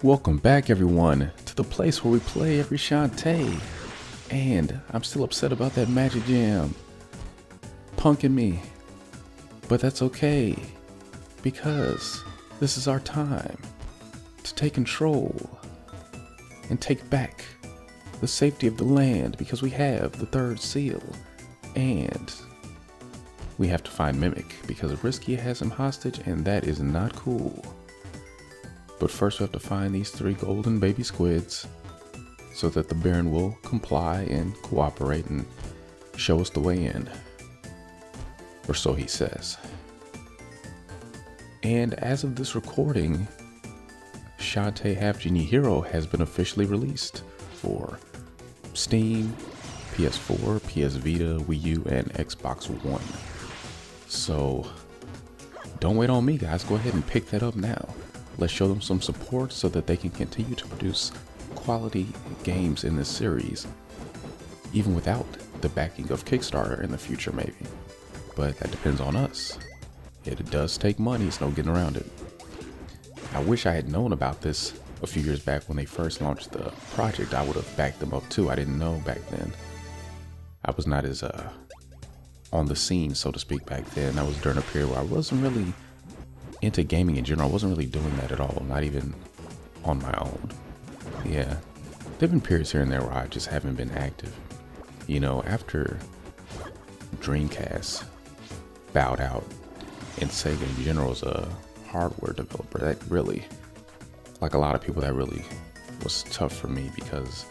Welcome back, everyone, to the place where we play every Shantae. And I'm still upset about that magic jam punking me. But that's okay, because this is our time to take control and take back the safety of the land, because we have the third seal. And we have to find Mimic, because Risky has him hostage, and that is not cool. But first we have to find these 3 golden baby squids so that the Baron will comply and cooperate and show us the way in. Or so he says. And as of this recording, Shantae Half Genie Hero has been officially released for Steam, PS4, PS Vita, Wii U, and Xbox One. So don't wait on me, guys. Go ahead and pick that up now. Let's show them some support so that they can continue to produce quality games in this series, even without the backing of Kickstarter in the future, maybe. But that depends on us. It does take money, there's no getting around it. I wish I had known about this a few years back when they first launched the project. I would have backed them up too. I didn't know back then. I was not as on the scene, so to speak, back then. That was during a period where I wasn't really into gaming in general. I wasn't really doing that at all, not even on my own. Yeah, there've been periods here and there where I just haven't been active. You know, after Dreamcast bowed out and Sega in general as a hardware developer, that really, like a lot of people, that really was tough for me, because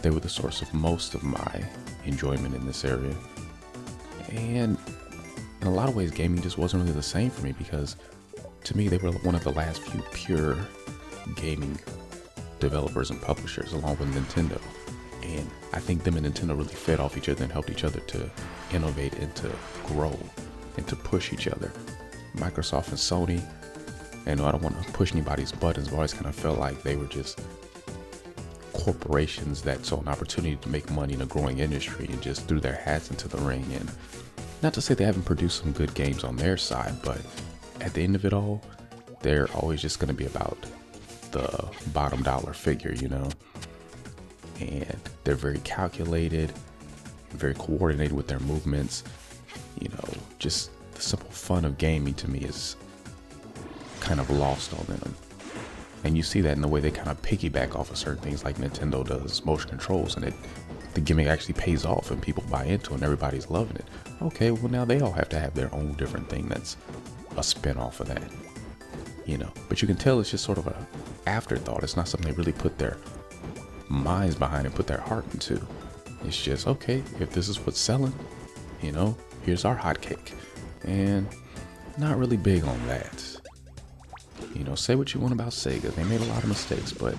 they were the source of most of my enjoyment in this area. And in a lot of ways, gaming just wasn't really the same for me, because to me, they were one of the last few pure gaming developers and publishers, along with Nintendo. And I think them and Nintendo really fed off each other and helped each other to innovate and to grow and to push each other. Microsoft and Sony, and I don't want to push anybody's buttons, but I always kind of felt like they were just corporations that saw an opportunity to make money in a growing industry and just threw their hats into the ring. And not to say they haven't produced some good games on their side, but at the end of it all, they're always just going to be about the bottom dollar figure, you know? And they're very calculated, very coordinated with their movements. You know, just the simple fun of gaming to me is kind of lost on them. And you see that in the way they kind of piggyback off of certain things, like Nintendo does motion controls, and the gimmick actually pays off and people buy into it and everybody's loving it. Okay, well now they all have to have their own different thing that's a spin-off of that, you know. But you can tell it's just sort of an afterthought. It's not something they really put their minds behind and put their heart into. It's just, okay, if this is what's selling, you know, here's our hot cake. And not really big on that. You know, say what you want about Sega. They made a lot of mistakes, but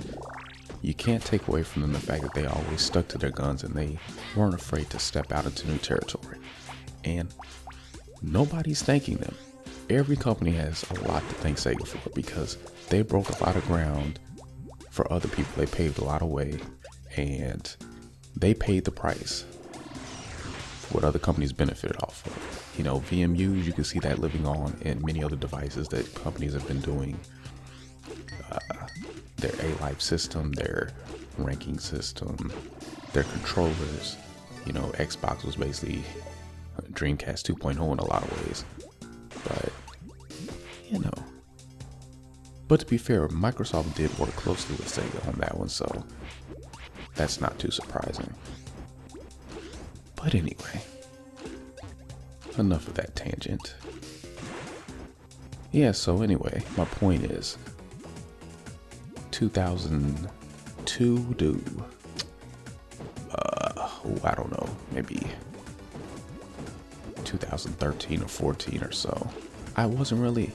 you can't take away from them the fact that they always stuck to their guns and they weren't afraid to step out into new territory. And nobody's thanking them. Every company has a lot to thank Sega for, because they broke a lot of ground for other people. They paved a lot of way, and they paid the price for what other companies benefited off of. You know, VMUs, you can see that living on in many other devices that companies have been doing. Their A-Life system, their ranking system, their controllers. You know, Xbox was basically Dreamcast 2.0 in a lot of ways. But, you know, but to be fair, Microsoft did work closely with Sega on that one, so that's not too surprising. But anyway, enough of that tangent. Yeah, so anyway, my point is 2002 to I don't know, maybe 2013 or 14 or so, I wasn't really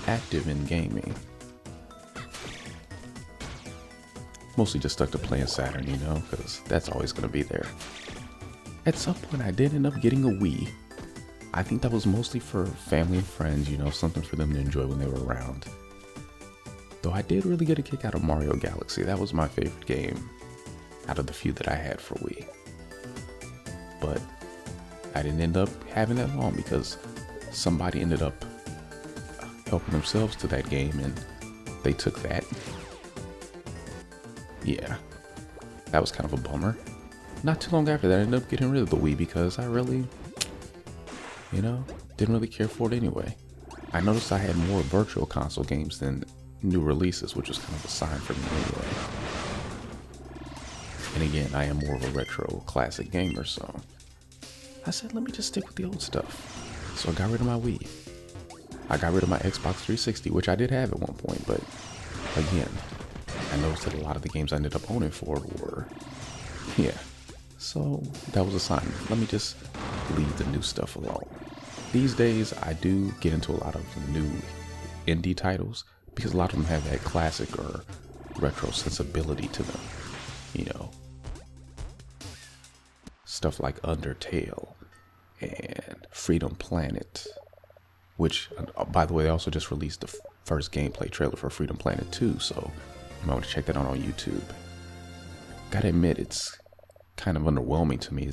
active in gaming. Mostly just stuck to playing Saturn, you know, because that's always going to be there. At some point I did end up getting a Wii. I think that was mostly for family and friends, you know, something for them to enjoy when they were around. Though I did really get a kick out of Mario Galaxy. That was my favorite game out of the few that I had for Wii. But I didn't end up having that long, because somebody ended up helping themselves to that game, and they took that Yeah, that was kind of a bummer. Not too long after that, I ended up getting rid of the Wii because I really, didn't really care for it anyway. I noticed I had more virtual console games than new releases, which was kind of a sign for me anyway. And again, I am more of a retro classic gamer, so I said, let me just stick with the old stuff. So I got rid of my Wii. I got rid of my Xbox 360, which I did have at one point, but again, I noticed that a lot of the games I ended up owning for were, so that was a sign. Let me just leave the new stuff alone. These days, I do get into a lot of new indie titles because a lot of them have that classic or retro sensibility to them, stuff like Undertale and Freedom Planet, which, by the way, they also just released the first gameplay trailer for Freedom Planet 2, so you might want to check that out on YouTube. Gotta admit, it's kind of underwhelming to me.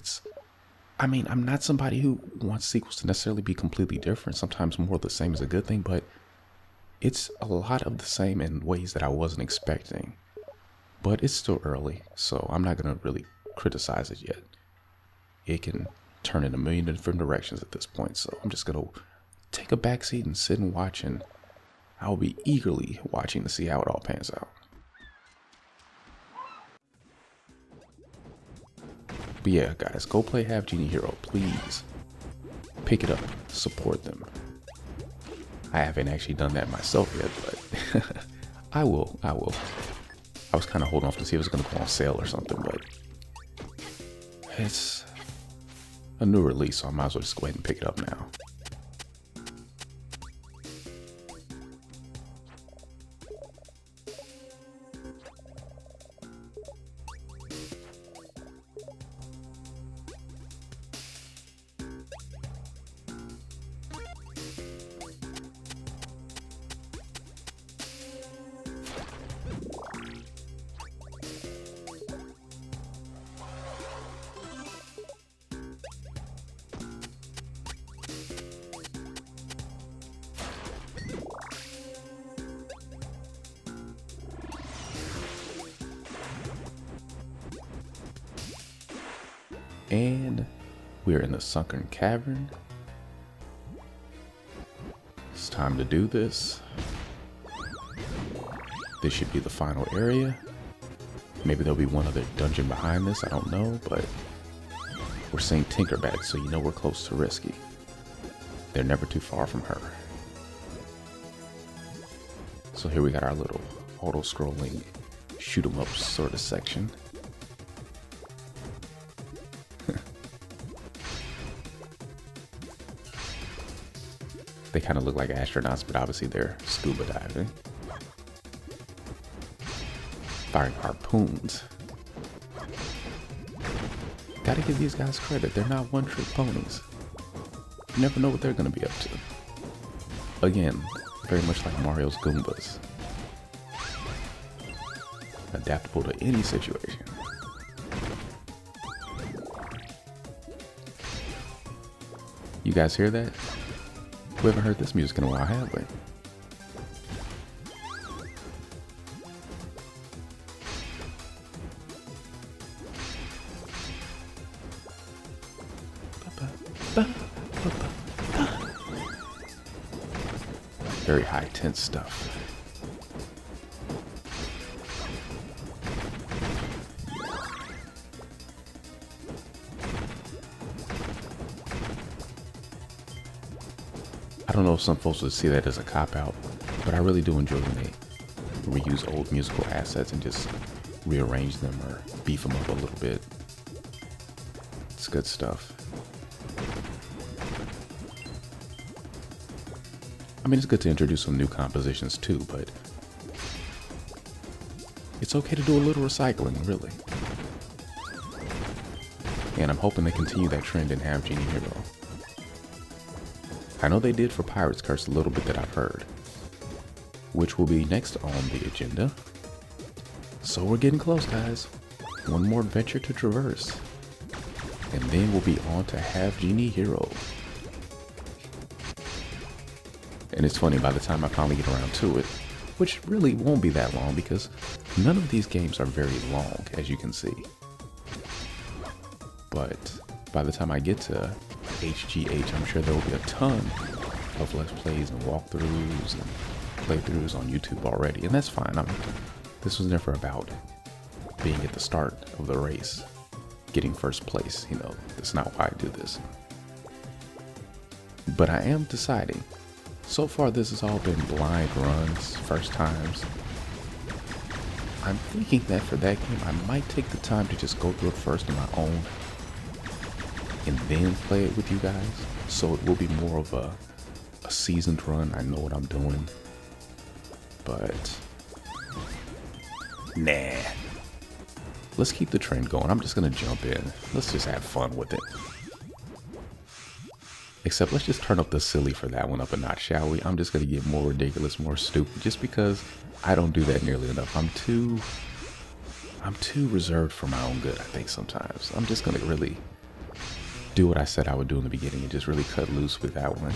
I'm not somebody who wants sequels to necessarily be completely different. Sometimes more of the same is a good thing, but it's a lot of the same in ways that I wasn't expecting. But it's still early, so I'm not gonna really criticize it yet. It can turn in a million different directions at this point, so I'm just gonna take a backseat and sit and watch, and I'll be eagerly watching to see how it all pans out. But yeah, guys, go play Half Genie Hero, please. Pick it up, support them. I haven't actually done that myself yet, but I will. I was kind of holding off to see if it was going to go on sale or something, but it's a new release, so I might as well just go ahead and pick it up now. And we're in the sunken cavern. It's time to do this. This should be the final area. Maybe there'll be one other dungeon behind this, I don't know, but we're seeing Tinkerbell, so you know we're close to Risky. They're never too far from her. So here we got our little auto-scrolling shoot 'em up sort of section. They kind of look like astronauts, but obviously they're scuba diving. Firing harpoons. Gotta give these guys credit. They're not one-trick ponies. You never know what they're gonna be up to. Again, very much like Mario's Goombas. Adaptable to any situation. You guys hear that? We haven't heard this music in a while, have we? Very high tense stuff. I don't know if some folks would see that as a cop-out, but I really do enjoy when they reuse old musical assets and just rearrange them or beef them up a little bit. It's good stuff. I mean, it's good to introduce some new compositions too, but it's okay to do a little recycling, really. And I'm hoping they continue that trend in Half Genie Hero. I know they did for Pirate's Curse a little bit that I've heard, which will be next on the agenda. So we're getting close, guys. One more adventure to traverse, and then we'll be on to Half Genie Hero. And it's funny, by the time I finally get around to it, which really won't be that long because None of these games are very long, as you can see. But by the time I get to HGH, I'm sure there will be a ton of Let's Plays and walkthroughs and playthroughs on YouTube already. And that's fine. This was never about being at the start of the race, getting first place. You know, that's not why I do this. But I am deciding. So far, this has all been blind runs, first times. I'm thinking that for that game, I might take the time to just go through it first on my own and then play it with you guys. So it will be more of a seasoned run. I know what I'm doing. But nah. Let's keep the trend going. I'm just gonna jump in. Let's just have fun with it. Except let's just turn up the silly for that one up a notch, shall we? I'm just gonna get more ridiculous, more stupid, just because I don't do that nearly enough. I'm too reserved for my own good, I think sometimes. I'm just gonna really do what I said I would do in the beginning and just really cut loose with that one.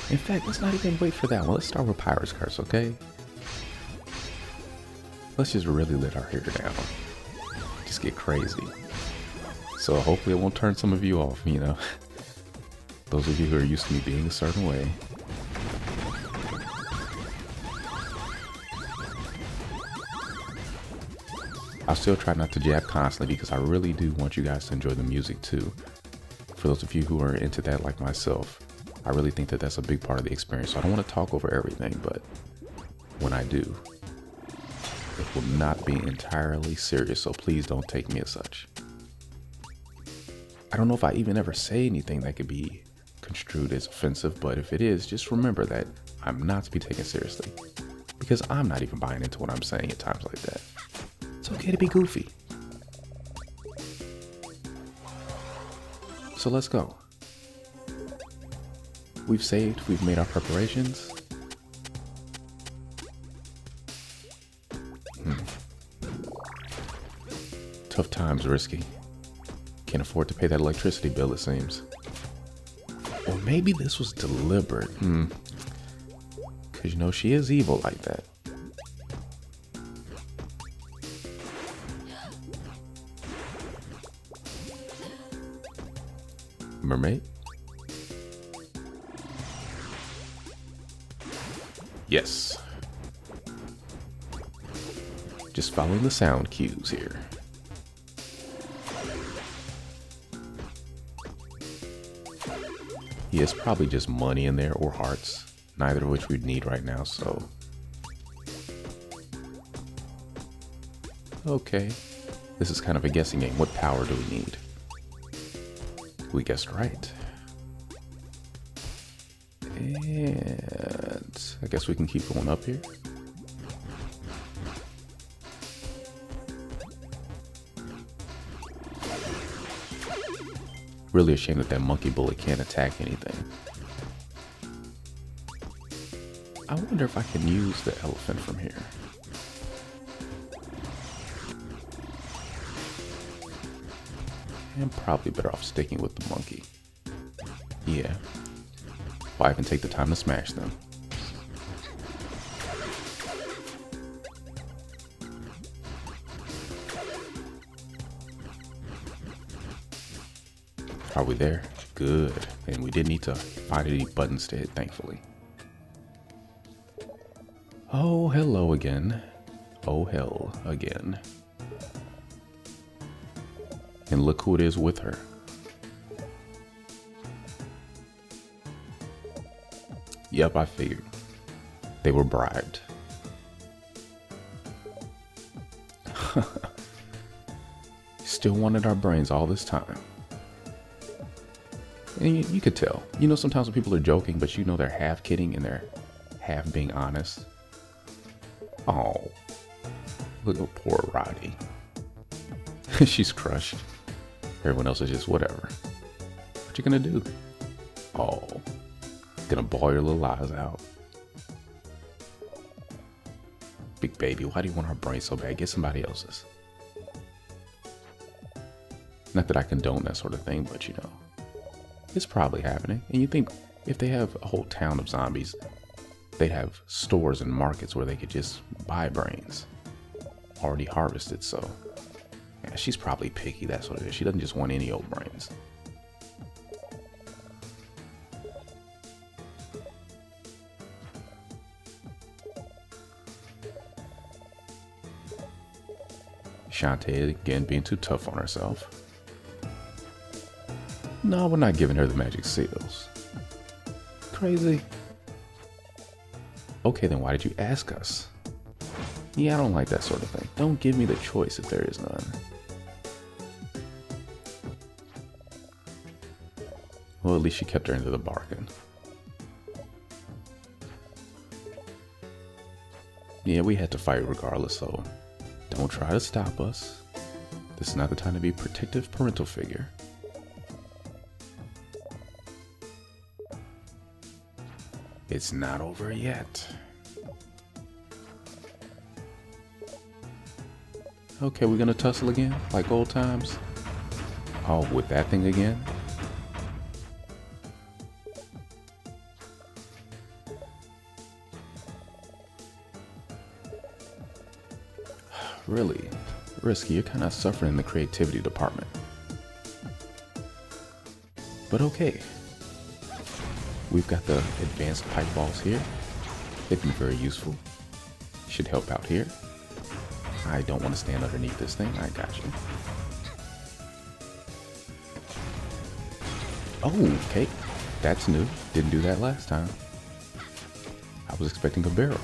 In fact, let's not even wait for that one. Let's start with Pirate's Curse, okay? Let's just really let our hair down. Just get crazy. So hopefully it won't turn some of you off, you know? Those of you who are used to me being a certain way. I'll still try not to jab constantly because I really do want you guys to enjoy the music too. For those of you who are into that like myself, I really think that that's a big part of the experience. So I don't want to talk over everything, but when I do, it will not be entirely serious, so please don't take me as such. I don't know if I even ever say anything that could be construed as offensive, but if it is, just remember that I'm not to be taken seriously, because I'm not even buying into what I'm saying at times like that. It's okay to be goofy. So let's go. We've saved, we've made our preparations. Tough times, risky. Can't afford to pay that electricity bill, it seems. Or maybe this was deliberate. Because, you know, she is evil like that. Mermaid? Yes. Just following the sound cues here. Yeah, it's probably just money in there or hearts, neither of which we'd need right now, so. Okay. This is kind of a guessing game. What power do we need? We guessed right. And I guess we can keep going up here. Really a shame that that monkey bullet can't attack anything. I wonder if I can use the elephant from here. I'm probably better off sticking with the monkey. Yeah. Why even take the time to smash them? Are we there? Good. And we didn't need to find any buttons to hit, thankfully. Oh, hello again. Oh, hell again. And look who it is with her. Yep, I figured. They were bribed. Still wanted our brains all this time. And you could tell. You know, sometimes when people are joking, but you know they're half kidding and they're half being honest. Oh, look at poor Roddy. She's crushed. Everyone else is just whatever. What you gonna do? Oh, gonna bawl your little eyes out. Big baby, why do you want our brains so bad? Get somebody else's. Not that I condone that sort of thing, but you know, it's probably happening. And you think if they have a whole town of zombies, they'd have stores and markets where they could just buy brains. already harvested, so yeah, she's probably picky. That's what it is. She doesn't just want any old brains. Shantae again being too tough on herself. No, we're not giving her the magic seals. Crazy. Okay, then why did you ask us? Yeah, I don't like that sort of thing. Don't give me the choice if there is none. Well, at least she kept her into the bargain. Yeah, we had to fight regardless, so don't try to stop us. This is not the time to be a protective parental figure. It's not over yet. Okay, we're gonna tussle again, like old times. Oh, with that thing again? Really? Risky, you're kind of suffering in the creativity department. But okay. We've got the advanced pipe balls here. They've been very useful. Should help out here. I don't want to stand underneath this thing. I got you. Oh, okay. That's new. Didn't do that last time. I was expecting a barrel.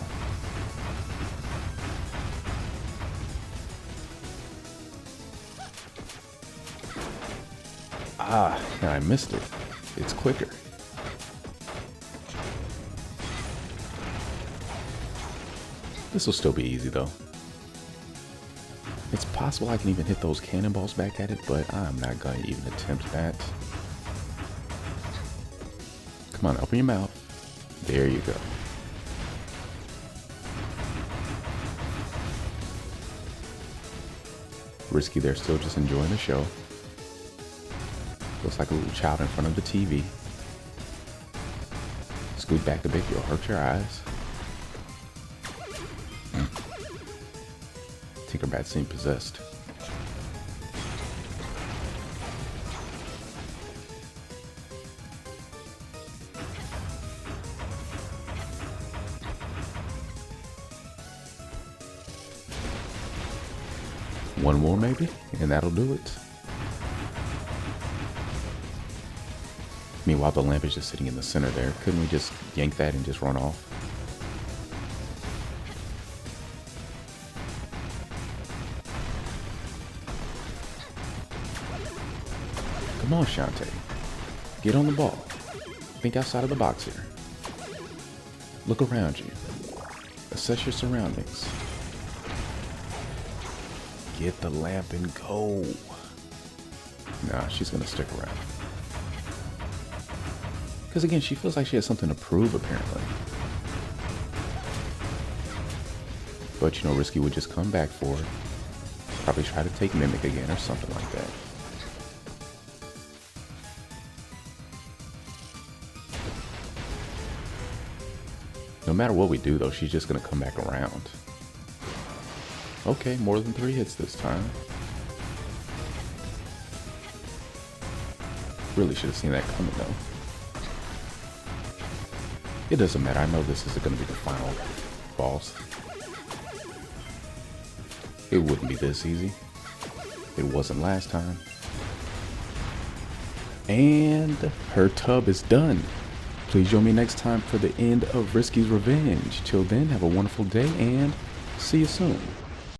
Ah, and I missed it. It's quicker. This will still be easy though. It's possible I can even hit those cannonballs back at it, but I'm not going to even attempt that. Come on, open your mouth. There you go. Risky there, still just enjoying the show. Looks like a little child in front of the TV. Scoot back a bit, you'll hurt your eyes. Tinkerbell seemed possessed. One more maybe, and that'll do it. Meanwhile, the lamp is just sitting in the center there. Couldn't we just yank that and just run off? Come on, Shantae. Get on the ball. Think outside of the box here. Look around you. Assess your surroundings. Get the lamp and go. Nah, she's gonna stick around. Because again, she feels like she has something to prove, apparently. But you know, Risky would just come back for it. Probably try to take Mimic again or something like that. No matter what we do though, she's just gonna come back around. Okay, more than 3 hits this time. Really should have seen that coming though. It doesn't matter, I know this isn't gonna be the final boss. It wouldn't be this easy. It wasn't last time. And her tub is done. Please join me next time for the end of Risky's Revenge. Till then, have a wonderful day and see you soon.